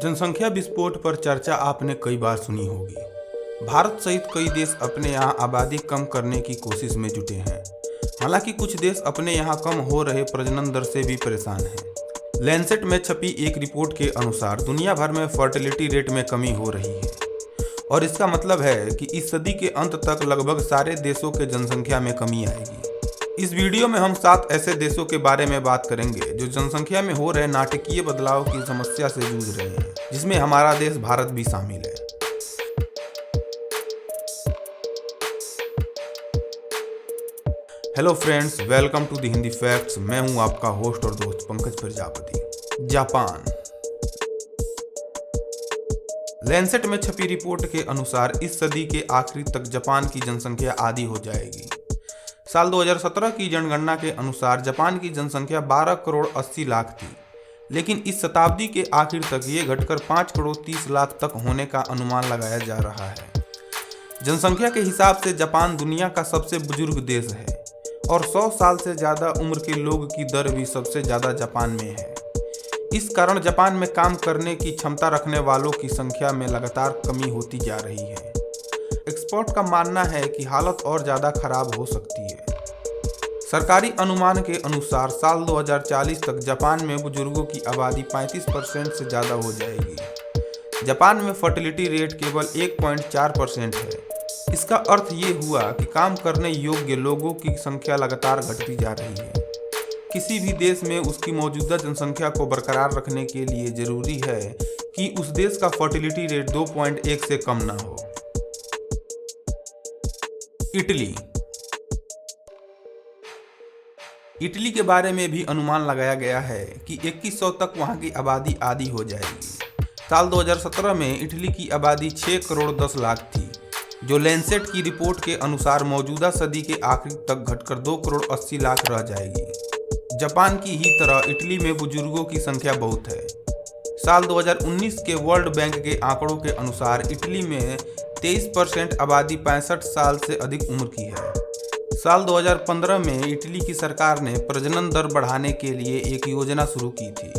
जनसंख्या विस्फोट पर चर्चा आपने कई बार सुनी होगी। भारत सहित कई देश अपने यहाँ आबादी कम करने की कोशिश में जुटे हैं। हालांकि कुछ देश अपने यहाँ कम हो रहे प्रजनन दर से भी परेशान हैं। लैंसेट में छपी एक रिपोर्ट के अनुसार दुनिया भर में फर्टिलिटी रेट में कमी हो रही है और इसका मतलब है कि इस सदी के अंत तक लगभग सारे देशों के जनसंख्या में कमी आएगी। इस वीडियो में हम 7 ऐसे देशों के बारे में बात करेंगे जो जनसंख्या में हो रहे नाटकीय बदलाव की समस्या से जूझ रहे हैं, जिसमें हमारा देश भारत भी शामिल है। Hello friends, welcome to the Hindi facts. मैं हूं आपका होस्ट और दोस्त पंकज प्रजापति। जापान। लैंसेट में छपी रिपोर्ट के अनुसार इस सदी के आखिरी तक जापान की जनसंख्या आधी हो जाएगी। साल 2017 की जनगणना के अनुसार जापान की जनसंख्या 12 करोड़ 80 लाख थी, लेकिन इस शताब्दी के आखिर तक ये घटकर 5 करोड़ 30 लाख तक होने का अनुमान लगाया जा रहा है। जनसंख्या के हिसाब से जापान दुनिया का सबसे बुजुर्ग देश है और 100 साल से ज़्यादा उम्र के लोग की दर भी सबसे ज़्यादा जापान में है। इस कारण जापान में काम करने की क्षमता रखने वालों की संख्या में लगातार कमी होती जा रही है। एक्सपर्ट का मानना है कि हालत और ज़्यादा खराब हो सकती है। सरकारी अनुमान के अनुसार साल 2040 तक जापान में बुजुर्गों की आबादी 35% से ज़्यादा हो जाएगी। जापान में फर्टिलिटी रेट केवल 1.4% है। इसका अर्थ ये हुआ कि काम करने योग्य लोगों की संख्या लगातार घटती जा रही है। किसी भी देश में उसकी मौजूदा जनसंख्या को बरकरार रखने के लिए जरूरी है कि उस देश का फर्टिलिटी रेट 2.1 से कम ना हो। इटली के बारे में भी अनुमान लगाया गया है कि 2100 तक वहां की आबादी आधी हो जाएगी। साल 2017 में इटली की आबादी 6 करोड़ 10 लाख थी, जो लैंसेट की रिपोर्ट के अनुसार मौजूदा सदी के आखिर तक घटकर 2 करोड़ 80 लाख रह जाएगी। जापान की ही तरह इटली में बुजुर्गों की संख्या बहुत है। साल 2019 के वर्ल्ड बैंक के आंकड़ों के अनुसार इटली में 23% आबादी 65 साल से अधिक उम्र की है। साल 2015 में इटली की सरकार ने प्रजनन दर बढ़ाने के लिए एक योजना शुरू की थी,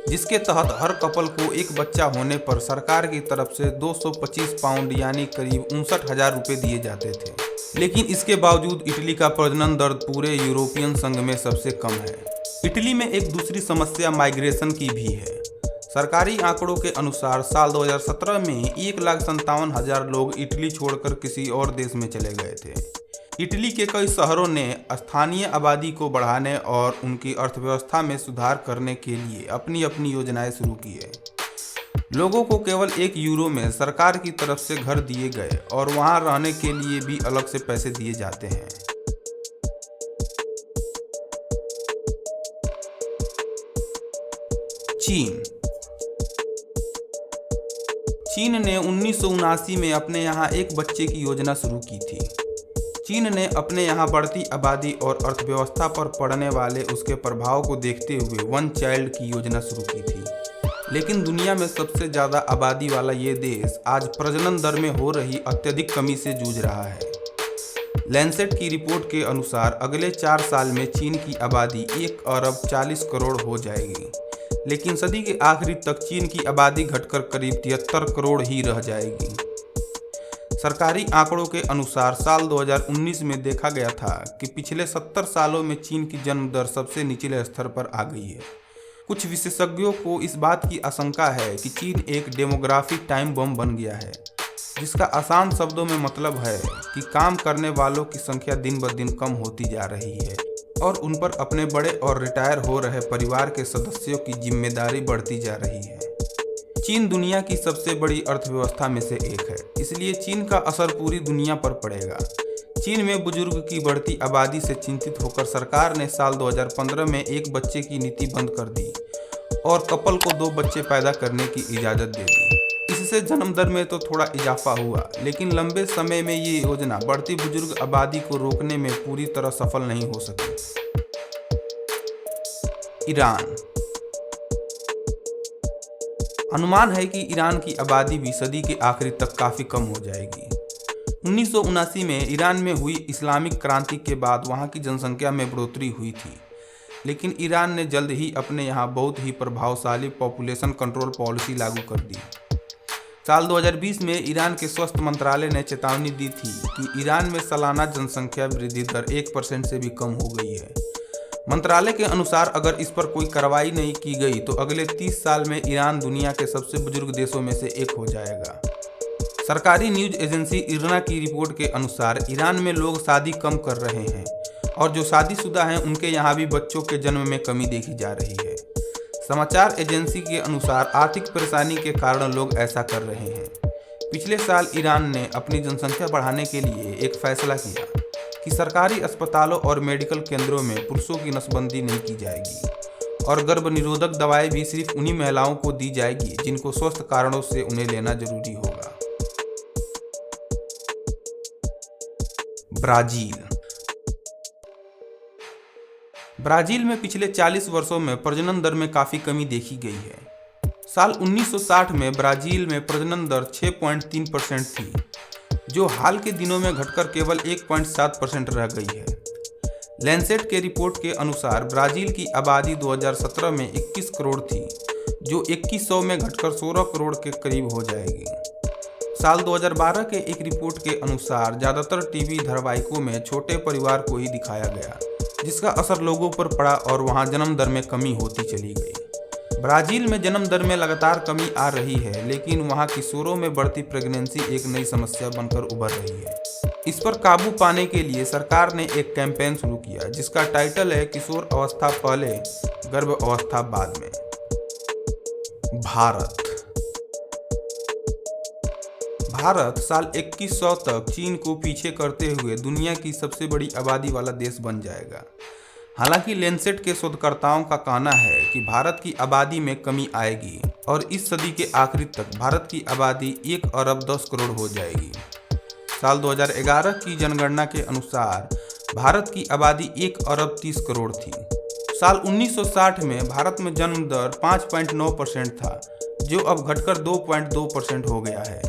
जिसके तहत हर कपल को एक बच्चा होने पर सरकार की तरफ से 225 पाउंड यानी करीब 59,000 रुपये दिए जाते थे। लेकिन इसके बावजूद इटली का प्रजनन दर पूरे यूरोपियन संघ में सबसे कम है। इटली में एक दूसरी समस्या माइग्रेशन की भी है। सरकारी आंकड़ों के अनुसार साल 2017 में 1,57,000 लोग इटली छोड़कर किसी और देश में चले गए थे। इटली के कई शहरों ने स्थानीय आबादी को बढ़ाने और उनकी अर्थव्यवस्था में सुधार करने के लिए अपनी अपनी योजनाएं शुरू की है। लोगों को केवल 1 यूरो में सरकार की तरफ से घर दिए गए और वहां रहने के लिए भी अलग से पैसे दिए जाते हैं। चीन ने 1979 में अपने यहाँ एक बच्चे की योजना शुरू की थी। चीन ने अपने यहाँ बढ़ती आबादी और अर्थव्यवस्था पर पड़ने वाले उसके प्रभाव को देखते हुए 1 चाइल्ड की योजना शुरू की थी। लेकिन दुनिया में सबसे ज़्यादा आबादी वाला ये देश आज प्रजनन दर में हो रही अत्यधिक कमी से जूझ रहा है। लैंसेट की रिपोर्ट के अनुसार अगले 4 साल में चीन की आबादी 1 अरब 40 करोड़ हो जाएगी, लेकिन सदी के आखिरी तक चीन की आबादी घटकर करीब 73 करोड़ ही रह जाएगी। सरकारी आंकड़ों के अनुसार साल 2019 में देखा गया था कि पिछले 70 सालों में चीन की जन्म दर सबसे निचले स्तर पर आ गई है। कुछ विशेषज्ञों को इस बात की आशंका है कि चीन एक डेमोग्राफिक टाइम बम बन गया है, जिसका आसान शब्दों में मतलब है कि काम करने वालों की संख्या दिन ब दिन कम होती जा रही है और उन पर अपने बड़े और रिटायर हो रहे परिवार के सदस्यों की जिम्मेदारी बढ़ती जा रही है। चीन दुनिया की सबसे बड़ी अर्थव्यवस्था में से एक है, इसलिए चीन का असर पूरी दुनिया पर पड़ेगा। चीन में बुजुर्ग की बढ़ती आबादी से चिंतित होकर सरकार ने साल 2015 में 1 बच्चे की नीति बंद कर दी और कपल को 2 बच्चे पैदा करने की इजाज़त दे दी। इससे जन्म दर में तो थोड़ा इजाफा हुआ, लेकिन लंबे समय में ये योजना बढ़ती बुजुर्ग आबादी को रोकने में पूरी तरह सफल नहीं हो सकी। ईरान। अनुमान है कि ईरान की आबादी भी सदी के आखिरी तक काफ़ी कम हो जाएगी। 1979 में ईरान में हुई इस्लामिक क्रांति के बाद वहां की जनसंख्या में बढ़ोतरी हुई थी, लेकिन ईरान ने जल्द ही अपने यहाँ बहुत ही प्रभावशाली पॉपुलेशन कंट्रोल पॉलिसी लागू कर दी। साल 2020 में ईरान के स्वास्थ्य मंत्रालय ने चेतावनी दी थी कि ईरान में सालाना जनसंख्या वृद्धि दर 1% से भी कम हो गई है। मंत्रालय के अनुसार अगर इस पर कोई कार्रवाई नहीं की गई तो अगले 30 साल में ईरान दुनिया के सबसे बुजुर्ग देशों में से एक हो जाएगा। सरकारी न्यूज एजेंसी इरना की रिपोर्ट के अनुसार ईरान में लोग शादी कम कर रहे हैं और जो शादीशुदा हैं उनके यहाँ भी बच्चों के जन्म में कमी देखी जा रही है। समाचार एजेंसी के अनुसार आर्थिक परेशानी के कारण लोग ऐसा कर रहे हैं। पिछले साल ईरान ने अपनी जनसंख्या बढ़ाने के लिए एक फैसला किया कि सरकारी अस्पतालों और मेडिकल केंद्रों में पुरुषों की नसबंदी नहीं की जाएगी और गर्भ निरोधक दवाएं भी सिर्फ उन्हीं महिलाओं को दी जाएगी जिनको स्वस्थ कारणों से उन्हें लेना जरूरी होगा। ब्राजील में पिछले 40 वर्षों में प्रजनन दर में काफी कमी देखी गई है। साल 1960 में ब्राजील में प्रजनन दर 6.3% थी, जो हाल के दिनों में घटकर केवल 1.7% रह गई है। लैंसेट के रिपोर्ट के अनुसार ब्राजील की आबादी 2017 में 21 करोड़ थी, जो 2100 में घटकर 16 करोड़ के करीब हो जाएगी। साल 2012 के एक रिपोर्ट के अनुसार ज़्यादातर टीवी धारावाहिकों में छोटे परिवार को ही दिखाया गया, जिसका असर लोगों पर पड़ा और वहां जन्म दर में कमी होती चली गई। ब्राजील में जन्म दर में लगातार कमी आ रही है, लेकिन वहां किशोरों में बढ़ती प्रेगनेंसी एक नई समस्या बनकर उभर रही है। इस पर काबू पाने के लिए सरकार ने एक कैंपेन शुरू किया जिसका टाइटल है किशोर अवस्था पहले, गर्भ अवस्था बाद में। भारत साल 2100 तक चीन को पीछे करते हुए दुनिया की सबसे बड़ी आबादी वाला देश बन जाएगा। हालांकि लैंसेट के शोधकर्ताओं का कहना है कि भारत की आबादी में कमी आएगी और इस सदी के आखिर तक भारत की आबादी 1 अरब 10 करोड़ हो जाएगी। साल 2011 की जनगणना के अनुसार भारत की आबादी 1 अरब 30 करोड़ थी। साल 1960 में भारत में जन्म दर 5.9% था, जो अब घटकर 2.2% हो गया है।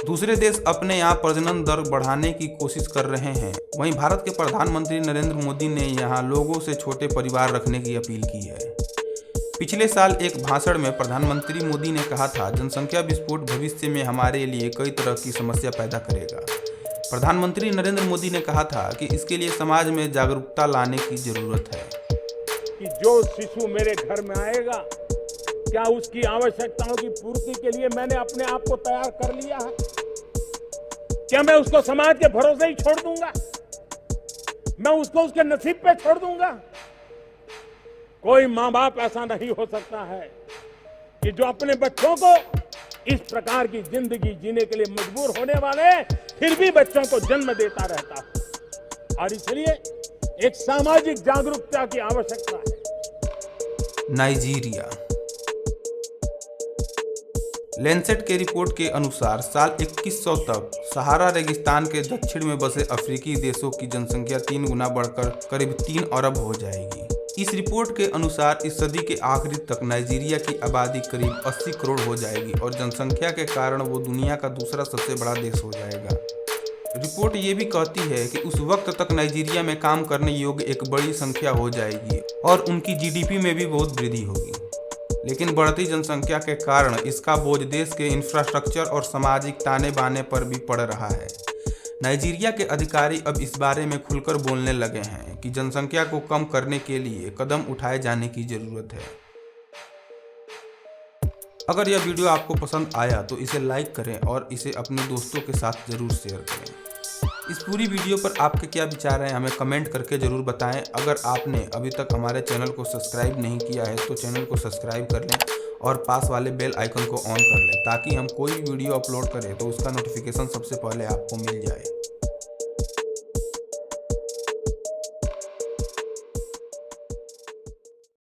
दूसरे देश अपने यहाँ प्रजनन दर बढ़ाने की कोशिश कर रहे हैं। वहीं भारत के प्रधानमंत्री नरेंद्र मोदी ने यहाँ लोगों से छोटे परिवार रखने की अपील की है। पिछले साल एक भाषण में प्रधानमंत्री मोदी ने कहा था, जनसंख्या विस्फोट भविष्य में हमारे लिए कई तरह की समस्या पैदा करेगा। प्रधानमंत्री नरेंद्र मोदी ने कहा था कि इसके लिए समाज में जागरूकता लाने की जरूरत है कि जो शिशु मेरे घर में आएगा, क्या उसकी आवश्यकताओं की पूर्ति के लिए मैंने अपने आप को तैयार कर लिया है? क्या मैं उसको समाज के भरोसे ही छोड़ दूंगा? मैं उसको उसके नसीब पे छोड़ दूंगा? कोई माँ बाप ऐसा नहीं हो सकता है कि जो अपने बच्चों को इस प्रकार की जिंदगी जीने के लिए मजबूर होने वाले फिर भी बच्चों को जन्म देता रहता है। और इसलिए एक सामाजिक जागरूकता की आवश्यकता है। नाइजीरिया। लैंसेट के रिपोर्ट के अनुसार साल 2100 तक सहारा रेगिस्तान के दक्षिण में बसे अफ्रीकी देशों की जनसंख्या 3 गुना बढ़कर करीब 3 अरब हो जाएगी। इस रिपोर्ट के अनुसार इस सदी के आखिरी तक नाइजीरिया की आबादी करीब 80 करोड़ हो जाएगी और जनसंख्या के कारण वो दुनिया का दूसरा सबसे बड़ा देश हो जाएगा। रिपोर्ट ये भी कहती है कि उस वक्त तक नाइजीरिया में काम करने योग्य एक बड़ी संख्या हो जाएगी और उनकी जीडीपी में भी बहुत वृद्धि होगी। लेकिन बढ़ती जनसंख्या के कारण इसका बोझ देश के इंफ्रास्ट्रक्चर और सामाजिक ताने बाने पर भी पड़ रहा है। नाइजीरिया के अधिकारी अब इस बारे में खुलकर बोलने लगे हैं कि जनसंख्या को कम करने के लिए कदम उठाए जाने की जरूरत है। अगर यह वीडियो आपको पसंद आया तो इसे लाइक करें और इसे अपने दोस्तों के साथ जरूर शेयर करें। इस पूरी वीडियो पर आपके क्या विचार हैं हमें कमेंट करके ज़रूर बताएं। अगर आपने अभी तक हमारे चैनल को सब्सक्राइब नहीं किया है तो चैनल को सब्सक्राइब कर लें और पास वाले बेल आइकन को ऑन कर लें ताकि हम कोई वीडियो अपलोड करें तो उसका नोटिफिकेशन सबसे पहले आपको मिल जाए।